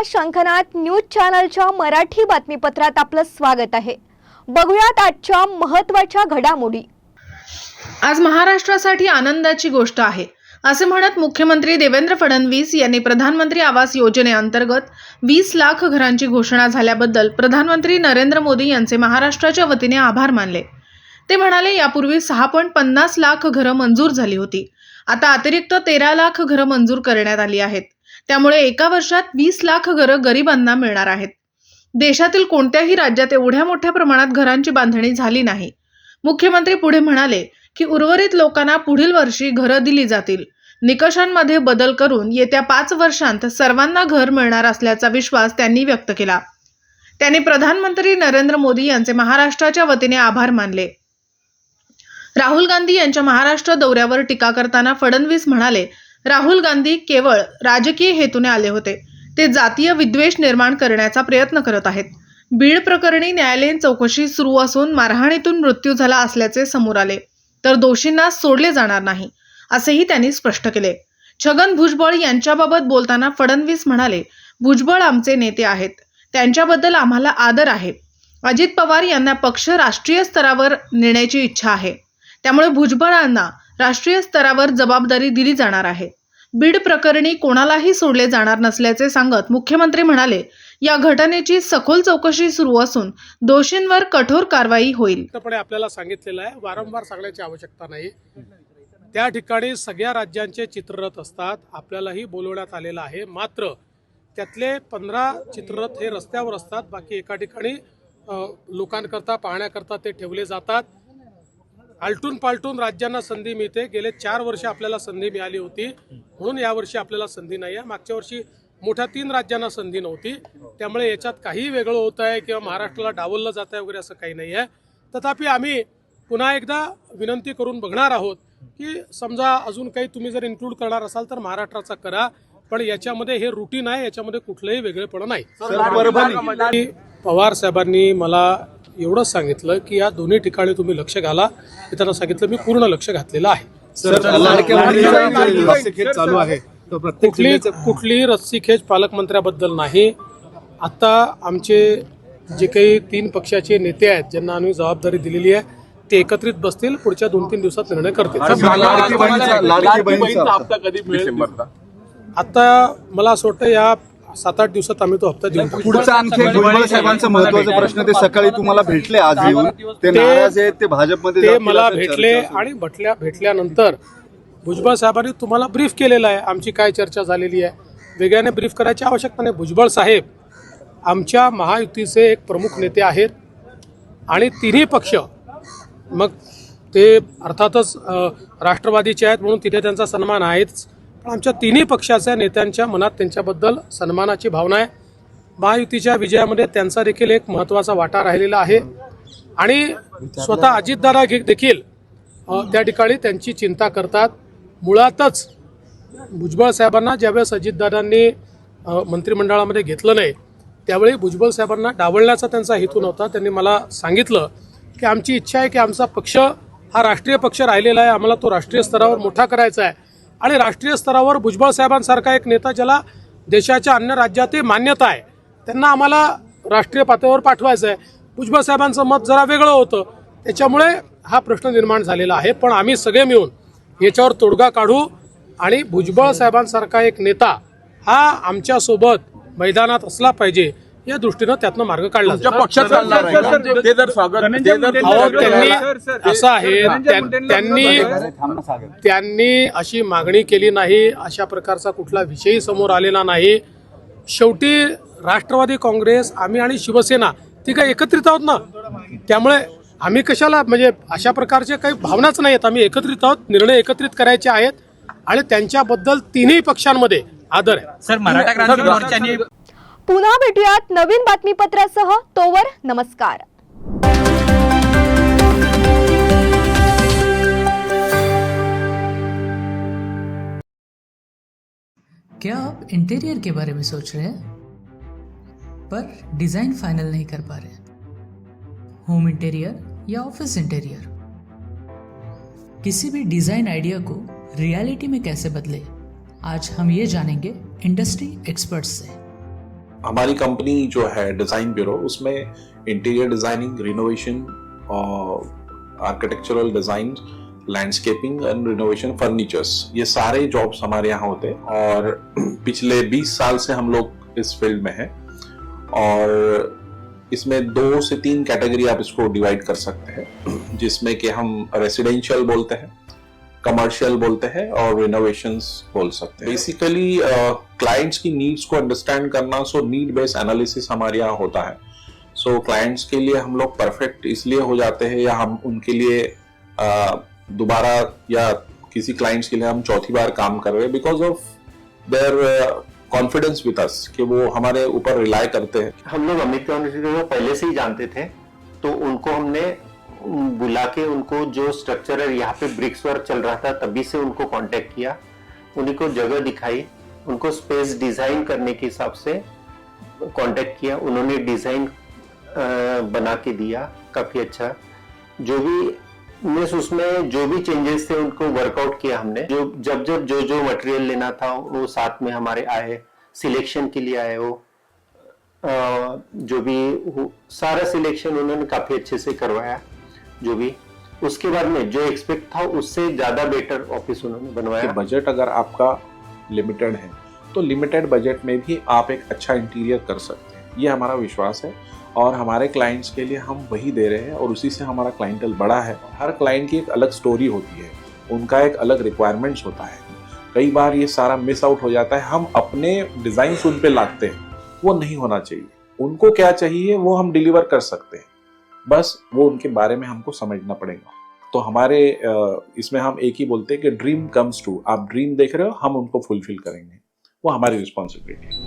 शंखनाद न्यूज चॅनलच्या मराठी बातमीपत्रात आपलं स्वागत आहे। बघूयात आजच्या महत्त्वाच्या घडामोडी। आज महाराष्ट्रासाठी आनंदाची गोष्ट आहे असे म्हणत मुख्यमंत्री देवेंद्र फडणवीस यांनी प्रधानमंत्री आवास योजनेअंतर्गत 20 लाख घरांची घोषणा झाल्याबद्दल प्रधानमंत्री नरेंद्र मोदी यांचे महाराष्ट्राच्या वतीने आभार मानले। ते म्हणाले, यापूर्वी 6.50 लाख घरं मंजूर झाली होती। आता अतिरिक्त 13 लाख घरं मंजूर करण्यात आली आहेत। त्यामुळे एका वर्षात 20 लाख घरं गरिबांना मिळणार आहेत। देशातील कोणत्याही राज्यात एवढ्या मोठ्या प्रमाणात घरांची बांधणी झाली नाही। मुख्यमंत्री पुढे म्हणाले की उर्वरित लोकांना पुढील वर्षी घरं दिली जातील। निकषांमध्ये बदल करून येत्या 5 वर्षांत सर्वांना घर मिळणार असल्याचा विश्वास त्यांनी व्यक्त केला। त्यांनी प्रधानमंत्री नरेंद्र मोदी यांचे महाराष्ट्राच्या वतीने आभार मानले। राहुल गांधी यांच्या महाराष्ट्र दौऱ्यावर टीका करताना फडणवीस म्हणाले, राहुल गांधी केवळ राजकीय हेतूने आले होते। ते जातीय विद्वेष निर्माण करण्याचा प्रयत्न करत आहेत। बीड प्रकरणी न्यायालयीन चौकशी सुरू असून मारहाणीतून मृत्यू झाला असल्याचे समोर आले तर दोषींना सोडले जाणार नाही असेही त्यांनी स्पष्ट केले। छगन भुजबळ यांच्याबाबत बोलताना फडणवीस म्हणाले, भुजबळ आमचे नेते आहेत, त्यांच्याबद्दल आम्हाला आदर आहे। अजित पवार यांना पक्ष राष्ट्रीय स्तरावर नेण्याची इच्छा आहे, त्यामुळे भुजबळांना राष्ट्रीय स्तरावर जबाबदारी दिली जाणार आहे। बीड प्रकरणी कोणालाही सोडले जाणार नसल्याचे सांगत मुख्यमंत्री म्हणाले, या घटनेची सखोल चौकशी सुरू असून दोषींवर कठोर कारवाई होईल। आपल्याला सांगितलेलं आहे, वारंवार सांगण्याची आवश्यकता नाही। त्या ठिकाणी सगळ्या राज्यांचे चित्ररथ असतात, आपल्यालाही बोलवण्यात आलेलं आहे। मात्र त्यातले 15 चित्ररथ हे रस्त्यावर असतात, बाकी एका ठिकाणी लोकांकरता पाहण्याकरता ते ठेवले जातात। आलटून पालटून राज्यांना संधी मिळते। गेले 4 वर्ष आपल्याला संधी मिळाली होती, म्हणून यावर्षी आपल्याला संधी नाही आहे। मागच्या वर्षी मोठ्या 3 राज्यांना संधी नव्हती, त्यामुळे याच्यात काही वेगळं होत आहे किंवा महाराष्ट्राला डावललं जात आहे वगैरे असं काही नाही आहे। तथापि आम्ही पुन्हा एकदा विनंती करून बघणार आहोत की समजा अजून काही तुम्ही जर इन्क्लूड करणार असाल तर महाराष्ट्राचा करा, पण याच्यामध्ये हे रुटीन आहे, याच्यामध्ये कुठलंही वेगळेपण नाही। पवार साहेबांनी मला एवढंच सांगितलं की या दोन्ही ठिकाणी तुम्ही लक्ष घाला। मी त्यांना सांगितलं, मी पूर्ण लक्ष घातलेलं आहे। कुठलीही रस्सीखेच पालकमंत्र्याबद्दल नाही। आता आमचे जे काही 3 पक्षाचे नेते आहेत ज्यांना आम्ही जबाबदारी दिलेली आहे ते एकत्रित बसतील, पुढच्या 2-3 दिवसात निर्णय करतील। आता मला असं वाटतं या 7-8 दिवसात आम्ही तो हप्ता देऊ। पुढचा आणखी भुजबळ साहेबांचा महत्त्वाचा प्रश्न, ते सकाळी तुम्हाला भेटले आज येऊन, ते नाराज आहेत, ते भाजपमध्ये ते मला भेटले आणि भेटल्यानंतर भुजबळ साहेबांनी तुम्हाला ब्रीफ केलेलं आहे आमची काय चर्चा झालेली आहे। वेगळ्याने ब्रीफ करायची आवश्यकता नाही। भुजबळ साहेब आमच्या महायुतीचे एक प्रमुख नेते आहेत आणि 3ही पक्ष, मग ते अर्थातच राष्ट्रवादीचे आहेत म्हणून तिथे त्यांचा सन्मान आहेच, पण आमच्या 3ही पक्षाच्या नेत्यांच्या मनात त्यांच्याबद्दल सन्मानाची भावना आहे। महायुतीच्या विजयामध्ये त्यांचा देखील एक महत्त्वाचा वाटा राहिलेला आहे आणि स्वतः अजितदादा देखील त्या ठिकाणी त्यांची चिंता करतात। मुळातच भुजबळ साहेबांना ज्यावेळेस अजितदादांनी मंत्रिमंडळामध्ये घेतलं नाही त्यावेळी भुजबळ साहेबांना डावलण्याचा त्यांचा हेतू नव्हता। त्यांनी मला सांगितलं की आमची इच्छा आहे की आमचा पक्ष हा राष्ट्रीय पक्ष राहिलेला आहे, आम्हाला तो राष्ट्रीय स्तरावर मोठा करायचा आहे आणि राष्ट्रीय स्तरावर भुजबळ साहेबांसारखा एक नेता ज्याला देशाच्या अन्य राज्यातही मान्यता आहे त्यांना आम्हाला राष्ट्रीय पातळीवर पाठवायचं आहे। भुजबळ साहेबांचं मत जरा वेगळं होतं, त्याच्यामुळे हा प्रश्न निर्माण झालेला आहे। पण आम्ही सगळे मिळून याच्यावर तोडगा काढू आणि भुजबळ साहेबांसारखा एक नेता हा आमच्यासोबत मैदानात असला पाहिजे या दृष्टीनं त्यातनं मार्ग काढला असं आहे। त्यांनी अशी मागणी केली नाही, अशा प्रकारचा कुठला विषयही समोर आलेला नाही। शेवटी राष्ट्रवादी काँग्रेस, आम्ही आणि शिवसेना ती काय एकत्रित आहोत ना, त्यामुळे आम्ही कशाला म्हणजे अशा प्रकारचे काही भावनाच नाही आहेत। आम्ही एकत्रित आहोत, निर्णय एकत्रित करायचे आहेत आणि त्यांच्याबद्दल 3ही पक्षांमध्ये आदर आहे। सर, मराठा क्रांती मोर्चाने पुन्हा भेटूयात नवीन बातमीपत्रासह। तोवर नमस्कार। क्या आप इंटीरियर के बारे में सोच रहे हैं पर डिज़ाइन फाइनल नहीं कर पा रहे? होम इंटीरियर या ऑफिस इंटीरियर, किसी भी डिज़ाइन आइडिया को रियलिटी में कैसे बदले, आज हम ये जानेंगे इंडस्ट्री एक्सपर्ट्स से। हमारी कंपनी जो है डिज़ाइन ब्यूरो, उसमें interior designing, renovation, architectural design, landscaping end renovation, furnitures, ये सारे जॉब्स हमारे यहाँ होते हैं। और पिछले 20 साल से हम लोग इस फील्ड में हैं। और इसमें 2 से 3 कैटेगरी आप इसको डिवाइड कर सकते हैं, जिसमें कि हम रेसिडेंशियल बोलते हैं, कमर्शियल बोलते हैं और रिनोवेशंस बोल सकते हैं। बेसिकली क्लाइंट्स की नीड्स को अंडरस्टैंड करना, सो नीड बेस्ड एनालिसिस हमारे यहाँ होता है। सो क्लाइंट्स के लिए हम लोग परफेक्ट इसलिए हो जाते हैं, या हम उनके लिए दोबारा, या किसी क्लाइंट्स के लिए हम चौथी बार काम कर रहे हैं because of their confidence with us, कि वो हमारे ऊपर रिलाई करते हैं। हम लोग अमित को पहले से ही जानते थे, तो उनको हमने बुला के उनको जो स्ट्रक्चर है, यहाँ पे ब्रिक्स वर्क चल रहा था तभी से उनको कांटेक्ट किया, उन्हीं को जगह दिखाई, उनको स्पेस डिजाइन करने के हिसाब से कांटेक्ट किया, उन्होंने डिजाइन बना के दिया काफी अच्छा। जो भी उसमें जो भी चेंजेस थे उनको वर्कआउट किया हमने। जब जो मटेरियल लेना था वो साथ में हमारे आए, सिलेक्शन के लिए आए, वो जो भी सारा सिलेक्शन उन्होंने काफी अच्छे से करवाया। जो भी उसके बाद में जो एक्सपेक्ट था उससे ज्यादा बेटर ऑफिस उन्होंने बनवाया। बजट अगर आपका लिमिटेड है तो लिमिटेड बजट में भी आप एक अच्छा इंटीरियर कर सकते हैं, ये हमारा विश्वास है। और हमारे क्लाइंट्स के लिए हम वही दे रहे हैं, और उसी से हमारा क्लाइंटल बड़ा है। हर क्लाइंट की एक अलग स्टोरी होती है, उनका एक अलग रिक्वायरमेंट्स होता है। कई बार ये सारा मिस आउट हो जाता है, हम अपने डिज़ाइन उन पे लाते हैं, वो नहीं होना चाहिए। उनको क्या चाहिए वो हम डिलीवर कर सकते हैं, बस वो उनके बारे में हमको समझना पड़ेगा। तो हमारे इसमें हम एक ही बोलते हैं कि ड्रीम कम्स ट्रू। आप ड्रीम देख रहे हो, हम उनको फुलफिल करेंगे, वो हमारी रिस्पॉन्सिबिलिटी है।